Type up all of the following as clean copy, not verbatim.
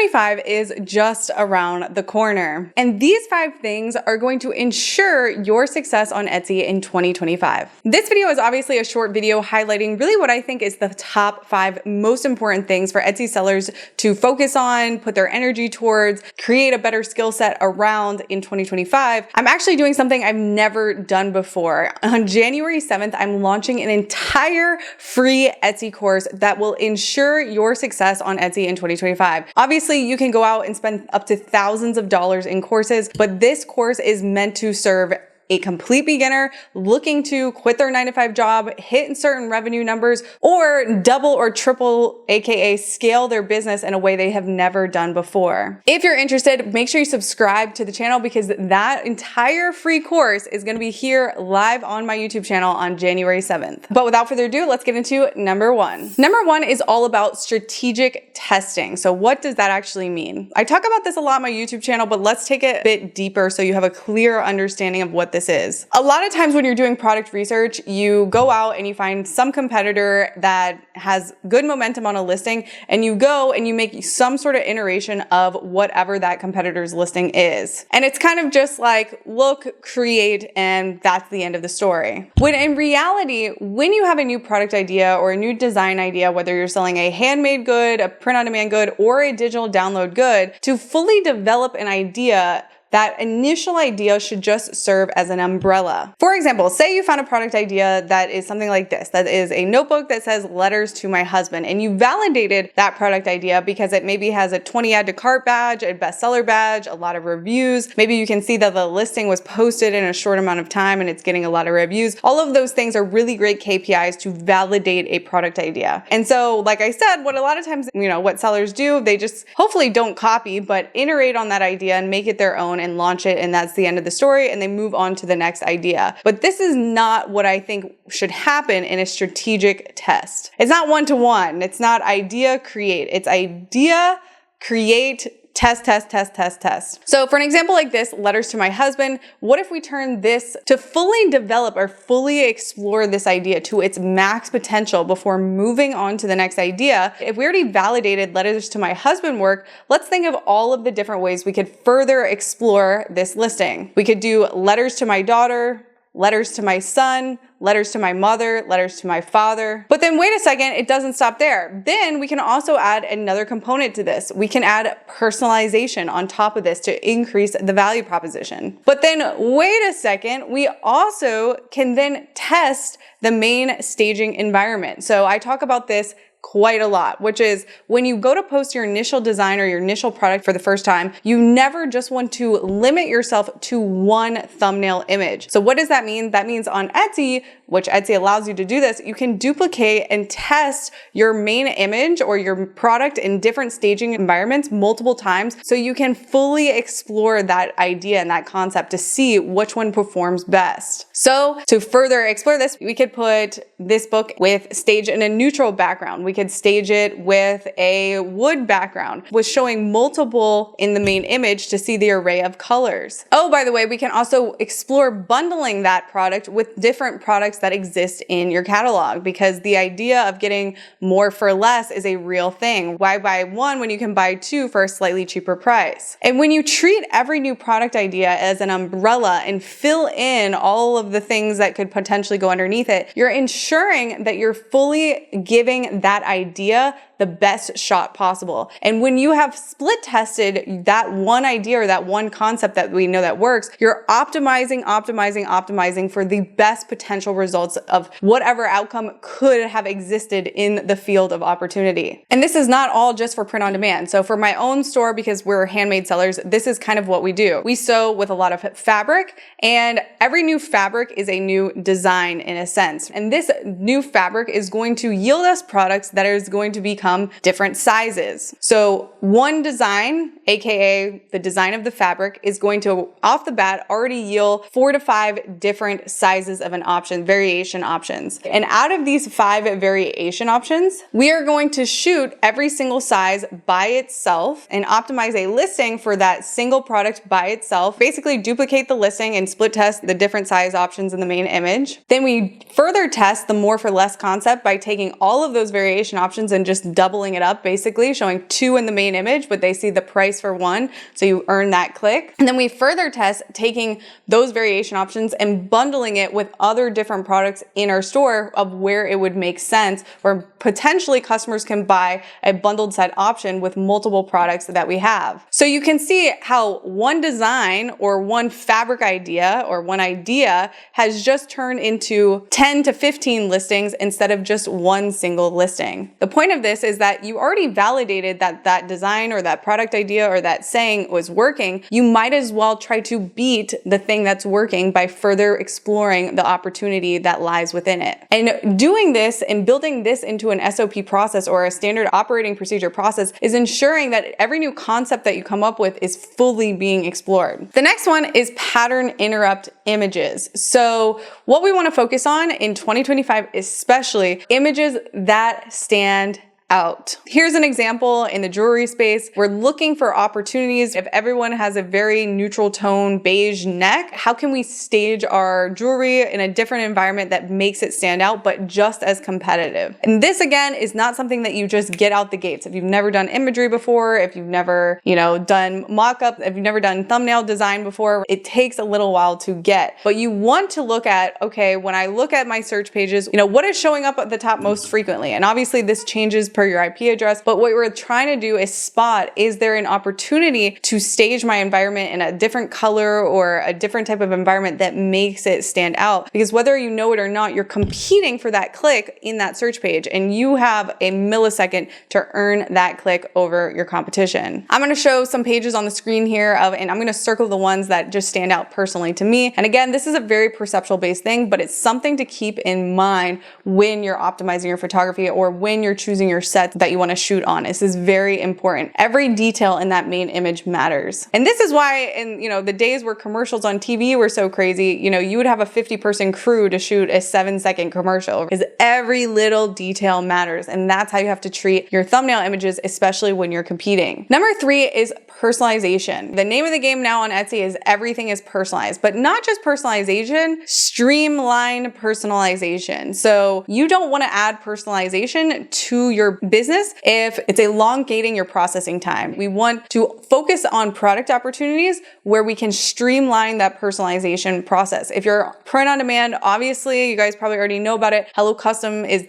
2025 is just around the corner, and these 5 things are going to ensure your success on Etsy in 2025. This video is obviously a short video highlighting really what I think is the top 5 most important things for Etsy sellers to focus on, put their energy towards, create a better skill set around in 2025. I'm actually doing something I've never done before. On January 7th, I'm launching an entire free Etsy course that will ensure your success on Etsy in 2025. Obviously, you can go out and spend up to thousands of dollars in courses, but this course is meant to serve a complete beginner looking to quit their 9-to-5 job, hit certain revenue numbers, or double or triple, aka scale their business in a way they have never done before. If you're interested, make sure you subscribe to the channel because that entire free course is going to be here live on my YouTube channel on January 7th. But without further ado, let's get into number 1. Number 1 is all about strategic testing. So what does that actually mean? I talk about this a lot on my YouTube channel, but let's take it a bit deeper so you have a clear understanding of what this is. A lot of times when you're doing product research, you go out and you find some competitor that has good momentum on a listing, and you go and you make some sort of iteration of whatever that competitor's listing is. And it's kind of just like, look, create, and that's the end of the story. When in reality, when you have a new product idea or a new design idea, whether you're selling a handmade good, a print-on-demand good, or a digital download good, to fully develop an idea, that initial idea should just serve as an umbrella. For example, say you found a product idea that is something like this, that is a notebook that says letters to my husband, and you validated that product idea because it maybe has a 20 add to cart badge, a bestseller badge, a lot of reviews. Maybe you can see that the listing was posted in a short amount of time and it's getting a lot of reviews. All of those things are really great KPIs to validate a product idea. And so, like I said, what a lot of times, what sellers do, they just hopefully don't copy, but iterate on that idea and make it their own and launch it, and that's the end of the story, and they move on to the next idea. But this is not what I think should happen in a strategic test. It's not one-to-one. It's not idea, create. It's idea, create, test, test, test, test, test. So for an example like this, letters to my husband, what if we turn this to fully develop or fully explore this idea to its max potential before moving on to the next idea? If we already validated letters to my husband work, let's think of all of the different ways we could further explore this listing. We could do letters to my daughter, letters to my son, letters to my mother, letters to my father. But then wait a second, it doesn't stop there. Then we can also add another component to this. We can add personalization on top of this to increase the value proposition. But then wait a second, we also can then test the main staging environment. So I talk about this quite a lot, which is when you go to post your initial design or your initial product for the first time, you never just want to limit yourself to one thumbnail image. So what does that mean? That means on Etsy, which Etsy allows you to do this, you can duplicate and test your main image or your product in different staging environments multiple times so you can fully explore that idea and that concept to see which one performs best. So to further explore this, we could put this book with stage in a neutral background. We could stage it with a wood background with showing multiple in the main image to see the array of colors. Oh, by the way, we can also explore bundling that product with different products that exist in your catalog, because the idea of getting more for less is a real thing. Why buy one when you can buy 2 for a slightly cheaper price? And when you treat every new product idea as an umbrella and fill in all of the things that could potentially go underneath it, you're ensuring that you're fully giving that idea the best shot possible. And when you have split tested that one idea or that one concept that we know that works, you're optimizing for the best potential results of whatever outcome could have existed in the field of opportunity. And this is not all just for print on demand. So for my own store, because we're handmade sellers, this is kind of what we do. We sew with a lot of fabric, and every new fabric is a new design in a sense. And this new fabric is going to yield us products that is going to become different sizes. So one design, aka the design of the fabric, is going to off the bat already yield 4 to 5 different sizes of an option, variation options. And out of these 5 variation options, we are going to shoot every single size by itself and optimize a listing for that single product by itself. Basically duplicate the listing and split test the different size options in the main image. Then we further test the more for less concept by taking all of those variation options and just doubling it up, basically showing 2 in the main image, but they see the price for 1, so you earn that click. And then we further test taking those variation options and bundling it with other different products in our store of where it would make sense, where potentially customers can buy a bundled set option with multiple products that we have. So you can see how one design or one fabric idea or one idea has just turned into 10 to 15 listings instead of just one single listing. The point of this is that you already validated that that design or that product idea or that saying was working. You might as well try to beat the thing that's working by further exploring the opportunity that lies within it. And doing this and building this into an SOP process or a standard operating procedure process is ensuring that every new concept that you come up with is fully being explored. The next one is pattern interrupt images. So what we want to focus on in 2025, especially images that stand out. Here's an example in the jewelry space. We're looking for opportunities. If everyone has a very neutral tone beige neck, how can we stage our jewelry in a different environment that makes it stand out, but just as competitive? And this again is not something that you just get out the gates. If you've never done imagery before, if you've never, done mock-up, if you've never done thumbnail design before, it takes a little while to get. But you want to look at, okay, when I look at my search pages, what is showing up at the top most frequently? And obviously this changes per your IP address, but what we're trying to do is spot, is there an opportunity to stage my environment in a different color or a different type of environment that makes it stand out? Because whether you know it or not, you're competing for that click in that search page, and you have a millisecond to earn that click over your competition. I'm going to show some pages on the screen here and I'm going to circle the ones that just stand out personally to me. And again, this is a very perceptual based thing, but it's something to keep in mind when you're optimizing your photography or when you're choosing your set that you want to shoot on. This is very important. Every detail in that main image matters. And this is why in the days where commercials on TV were so crazy, you would have a 50-person crew to shoot a 7-second commercial, because every little detail matters. And that's how you have to treat your thumbnail images, especially when you're competing. Number 3 is personalization. The name of the game now on Etsy is everything is personalized, but not just personalization, streamline personalization. So you don't want to add personalization to your business if it's elongating your processing time. We want to focus on product opportunities where we can streamline that personalization process. If you're print on demand, obviously you guys probably already know about it. Hello Custom is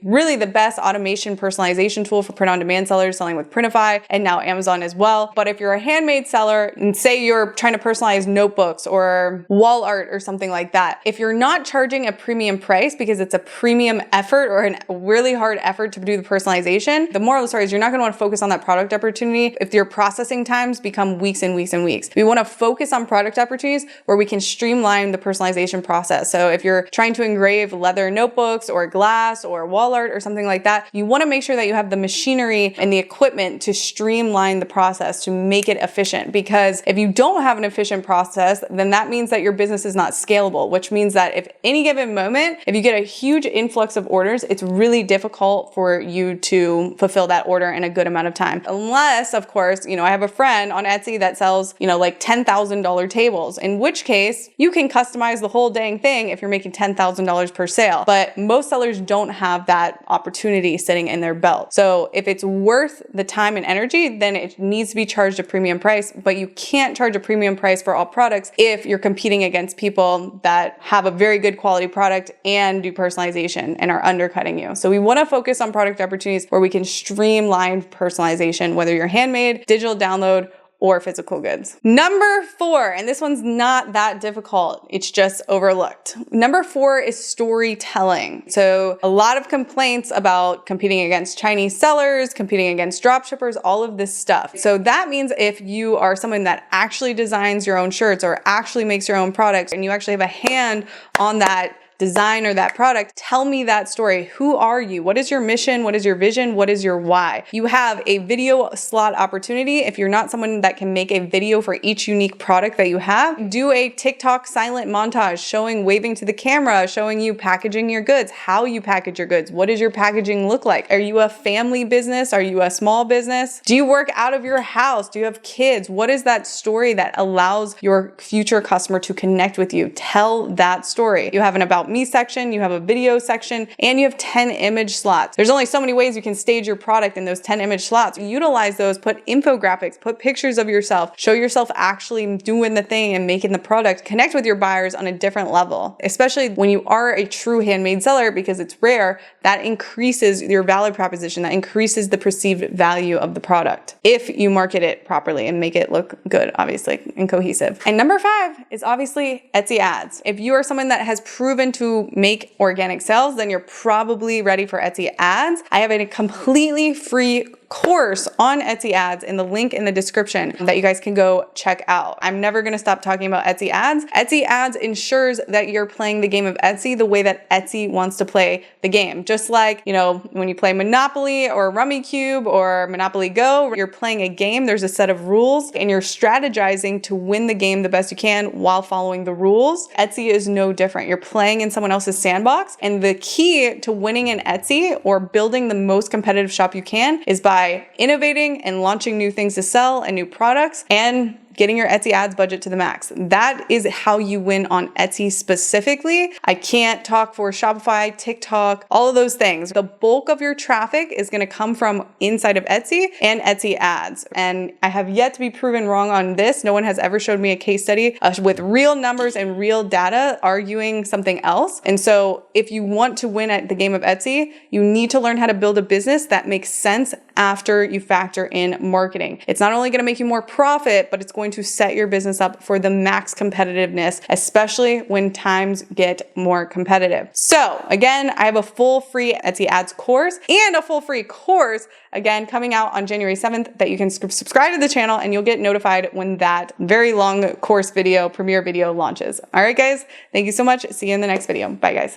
really the best automation personalization tool for print on demand sellers selling with Printify and now Amazon as well. But if you're a handmade seller and say you're trying to personalize notebooks or wall art or something like that, if you're not charging a premium price because it's a premium effort or a really hard effort to do the personalization, the moral of the story is you're not going to want to focus on that product opportunity if your processing times become weeks and weeks and weeks. We want to focus on product opportunities where we can streamline the personalization process. So if you're trying to engrave leather notebooks or glass or wall art or something like that, you want to make sure that you have the machinery and the equipment to streamline the process to make it efficient. Because if you don't have an efficient process, then that means that your business is not scalable, which means that if any given moment, if you get a huge influx of orders, it's really difficult for you to fulfill that order in a good amount of time. Unless, of course, I have a friend on Etsy that sells, like $10,000 tables, in which case you can customize the whole dang thing if you're making $10,000 per sale. But most sellers don't have that opportunity sitting in their belt. So if it's worth the time and energy, then it needs to be charged a premium price, but you can't charge a premium price for all products if you're competing against people that have a very good quality product and do personalization and are undercutting you. So we want to focus on product opportunities where we can streamline personalization, whether you're handmade, digital download, or physical goods. Number 4, and this one's not that difficult, it's just overlooked. Number 4 is storytelling. So a lot of complaints about competing against Chinese sellers, competing against dropshippers, all of this stuff. So that means if you are someone that actually designs your own shirts or actually makes your own products and you actually have a hand on that design or that product, tell me that story. Who are you? What is your mission? What is your vision? What is your why? You have a video slot opportunity. If you're not someone that can make a video for each unique product that you have, do a TikTok silent montage showing waving to the camera, showing you packaging your goods, how you package your goods. What does your packaging look like? Are you a family business? Are you a small business? Do you work out of your house? Do you have kids? What is that story that allows your future customer to connect with you? Tell that story. You have an about About Me section, you have a video section, and you have 10 image slots. There's only so many ways you can stage your product in those 10 image slots. Utilize those, put infographics, put pictures of yourself, show yourself actually doing the thing and making the product, connect with your buyers on a different level, especially when you are a true handmade seller, because it's rare. That increases your value proposition, that increases the perceived value of the product if you market it properly and make it look good, obviously, and cohesive. And number 5 is obviously Etsy ads. If you are someone that has proven to make organic sales, then you're probably ready for Etsy ads. I have a completely free course on Etsy ads in the link in the description that you guys can go check out. I'm never going to stop talking about Etsy ads. Etsy ads ensures that you're playing the game of Etsy the way that Etsy wants to play the game. Just like, you know, when you play Monopoly or Rummikub or Monopoly Go, you're playing a game. There's a set of rules and you're strategizing to win the game the best you can while following the rules. Etsy is no different. You're playing in someone else's sandbox, and the key to winning in Etsy or building the most competitive shop you can is by innovating and launching new things to sell and new products and getting your Etsy ads budget to the max. That is how you win on Etsy specifically. I can't talk for Shopify, TikTok, all of those things. The bulk of your traffic is going to come from inside of Etsy and Etsy ads. And I have yet to be proven wrong on this. No one has ever showed me a case study with real numbers and real data arguing something else. And so if you want to win at the game of Etsy, you need to learn how to build a business that makes sense after you factor in marketing. It's not only going to make you more profit, but it's going to set your business up for the max competitiveness, especially when times get more competitive. So again, I have a full free Etsy ads course and a full free course, again, coming out on January 7th that you can subscribe to the channel and you'll get notified when that very long course video, premiere video launches. All right, guys, thank you so much. See you in the next video. Bye, guys.